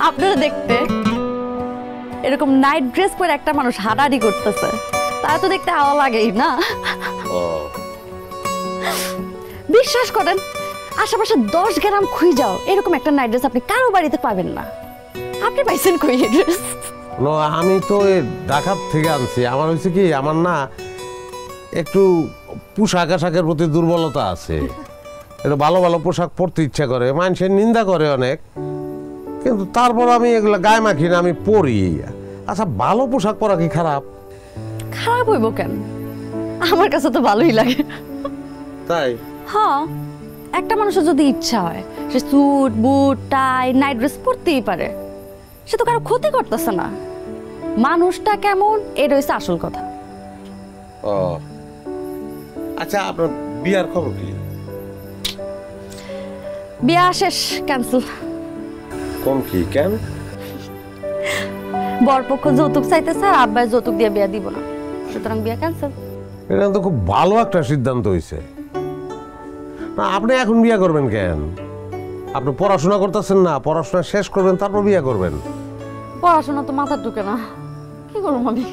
আপনারা দেখতে এরকম নাইট ড্রেস পরে একটা মানুষ হাঁটাহাঁটি করতেছে, তারা তো দেখতে আওয়া লাগেই না। বিশ্বাস করেন, আশেপাশে 10 গ্রাম খুঁজে যাও এরকম একটা নাইট ড্রেস আপনি কারো বাড়িতে পাবেন না। আপনি পাইছেন কই এই ড্রেস? আমি তো ঢাকা থেকে আনছি। আমার হয়েছে কি, আমার না একটু পোশাক আশাকের প্রতি দুর্বলতা আছে। একটু ভালো ভালো পোশাক পরতে ইচ্ছা করে, মানুষের নিন্দা করে অনেক, কিন্তু তারপর আমি এগুলো গায়ে মাখি না, আমি পরি। আচ্ছা, ভালো পোশাক পরা কি খারাপ? খারাপ হইব কেন? আমার কাছে তো ভালোই লাগে। তাই? হ্যাঁ, একটা মানুষের যদি ইচ্ছা হয় সে স্যুট বুট টাই নাইট ড্রেস পরতেই পারে, সে তো কারো ক্ষতি করতেছে না। মানুষটা কেমন এটা হচ্ছে আসল কথা। ও আচ্ছা, আপনার বিয়ার খবর কি? বিয়া শেষ, ক্যান্সেল। কোন কি কেন? বরপক্ষ যৌতুক চাইতেছে আর আব্বাই যৌতুক দিয়ে বিয়া দিব না, সুতরাং বিয়া ক্যান্সেল। এটা তো খুব ভালো একটা সিদ্ধান্ত হয়েছে। না, আপনি এখন বিয়া করবেন কেন? আপনি পড়াশোনা করতেছেন না, পড়াশোনা শেষ করবেন তারপর বিয়া করবেন। পড়াশোনা তো মাথার ঢুকে না, কি করবো আমি?